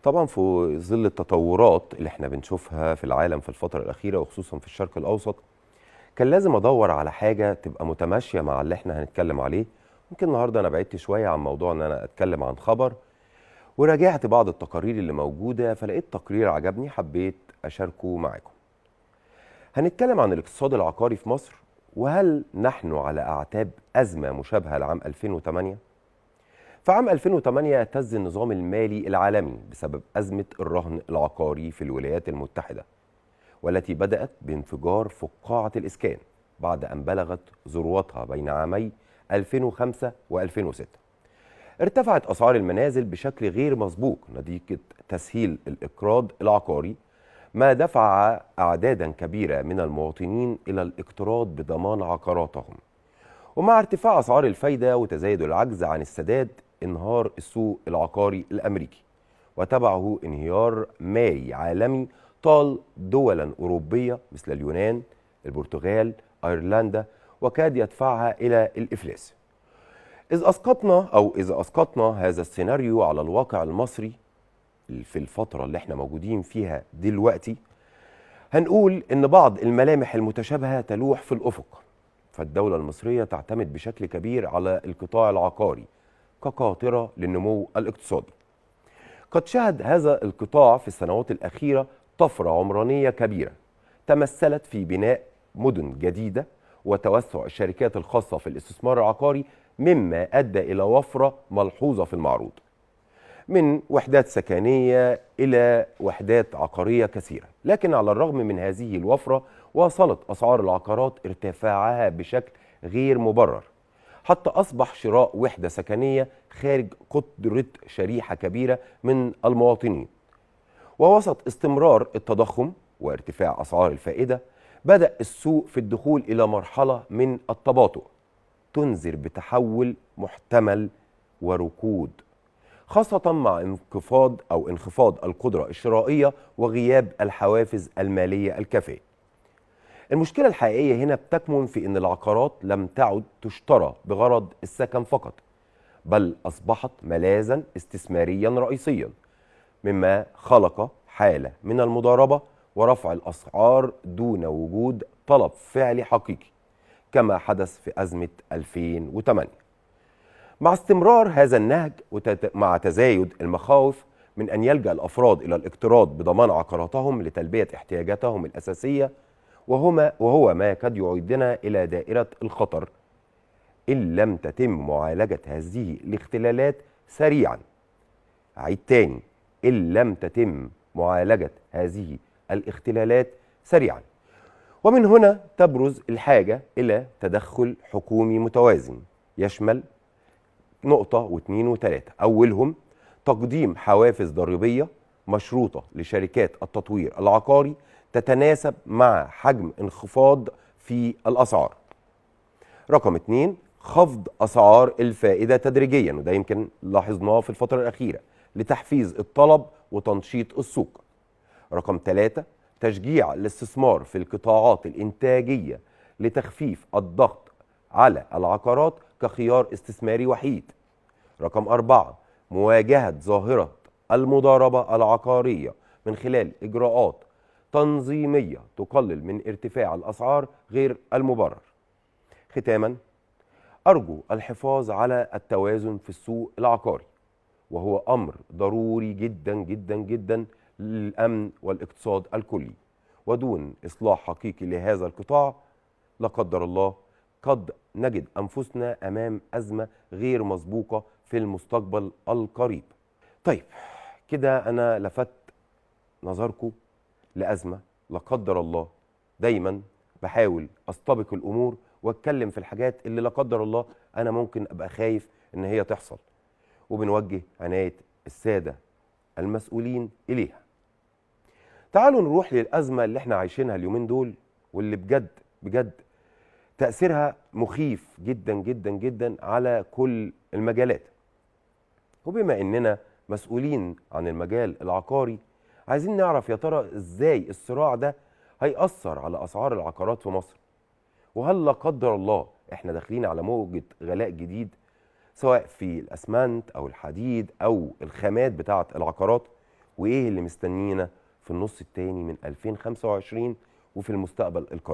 طبعا في ظل التطورات اللي احنا بنشوفها في العالم في الفترة الأخيرة وخصوصا في الشرق الأوسط، كان لازم أدور على حاجة تبقى متماشية مع اللي احنا هنتكلم عليه. يمكن النهاردة أنا بعدت شوية عن موضوع إن أنا أتكلم عن خبر، وراجعت بعض التقارير اللي موجودة فلقيت تقرير عجبني حبيت أشاركه معاكم. هنتكلم عن الاقتصاد العقاري في مصر، وهل نحن على أعتاب أزمة مشابهة لعام 2008؟ في عام 2008 اهتز النظام المالي العالمي بسبب أزمة الرهن العقاري في الولايات المتحدة، والتي بدأت بانفجار فقاعة الإسكان بعد أن بلغت ذروتها بين عامي 2005 و2006. ارتفعت أسعار المنازل بشكل غير مسبوق نتيجة تسهيل الإقراض العقاري، ما دفع أعدادا كبيرة من المواطنين إلى الاقتراض بضمان عقاراتهم. ومع ارتفاع أسعار الفايدة وتزايد العجز عن السداد، انهار السوق العقاري الأمريكي، وتبعه انهيار مالي عالمي طال دولا أوروبية مثل اليونان، البرتغال، أيرلندا، وكاد يدفعها إلى الإفلاس. إذا أسقطنا هذا السيناريو على الواقع المصري في الفترة اللي احنا موجودين فيها دلوقتي، هنقول إن بعض الملامح المتشابهة تلوح في الأفق. فالدولة المصرية تعتمد بشكل كبير على القطاع العقاري كقاطرة للنمو الاقتصادي. قد شهد هذا القطاع في السنوات الأخيرة طفرة عمرانية كبيرة تمثلت في بناء مدن جديدة وتوسع الشركات الخاصة في الاستثمار العقاري، مما أدى إلى وفرة ملحوظة في المعروض، من وحدات سكنية إلى وحدات عقارية كثيرة. لكن على الرغم من هذه الوفرة، واصلت أسعار العقارات ارتفاعها بشكل غير مبرر، حتى أصبح شراء وحدة سكنية خارج قدرة شريحة كبيرة من المواطنين. ووسط استمرار التضخم وارتفاع أسعار الفائدة، بدأ السوق في الدخول إلى مرحلة من التباطؤ تنذر بتحول محتمل وركود، خاصة مع انخفاض القدرة الشرائية وغياب الحوافز المالية الكافية. المشكلة الحقيقية هنا بتكمن في أن العقارات لم تعد تشترى بغرض السكن فقط، بل أصبحت ملاذا استثماريا رئيسيا، مما خلق حالة من المضاربة ورفع الأسعار دون وجود طلب فعلي حقيقي، كما حدث في أزمة 2008. مع استمرار هذا النهج مع تزايد المخاوف من أن يلجأ الأفراد إلى الاقتراض بضمان عقاراتهم لتلبية احتياجاتهم الأساسية، وهو ما قد يعيدنا إلى دائرة الخطر إن لم تتم معالجة هذه الاختلالات سريعا. أعيد تاني، إن لم تتم معالجة هذه الاختلالات سريعا. ومن هنا تبرز الحاجة إلى تدخل حكومي متوازن يشمل نقطة واثنين وثلاثة. أولهم تقديم حوافز ضريبية مشروطة لشركات التطوير العقاري تتناسب مع حجم انخفاض في الأسعار. رقم 2، خفض أسعار الفائدة تدريجيا، وده يمكن لاحظناه في الفترة الأخيرة لتحفيز الطلب وتنشيط السوق. رقم 3، تشجيع الاستثمار في القطاعات الإنتاجية لتخفيف الضغط على العقارات كخيار استثماري وحيد. رقم 4، مواجهة ظاهرة المضاربة العقارية من خلال إجراءات تنظيمية تقلل من ارتفاع الأسعار غير المبرر. ختاما، أرجو الحفاظ على التوازن في السوق العقاري، وهو أمر ضروري جدا جدا جدا للأمن والاقتصاد الكلي. ودون إصلاح حقيقي لهذا القطاع لا قدر الله قد نجد أنفسنا أمام أزمة غير مسبوقة في المستقبل القريب. طيب كده أنا لفت نظركم لأزمة لا قدر الله. دايما بحاول أستبق الأمور وأتكلم في الحاجات اللي لا قدر الله أنا ممكن أبقى خايف إن هي تحصل، وبنوجه عناية السادة المسؤولين إليها. تعالوا نروح للأزمة اللي احنا عايشينها اليومين دول، واللي بجد بجد تأثيرها مخيف جدا جدا جدا على كل المجالات. وبما إننا مسؤولين عن المجال العقاري، عايزين نعرف يا ترى إزاي الصراع ده هيأثر على أسعار العقارات في مصر، وهل لا قدر الله احنا داخلين على موجة غلاء جديد سواء في الأسمنت أو الحديد أو الخامات بتاعة العقارات. وايه اللي مستنينا في النص الثاني من 2025 وفي المستقبل القريب.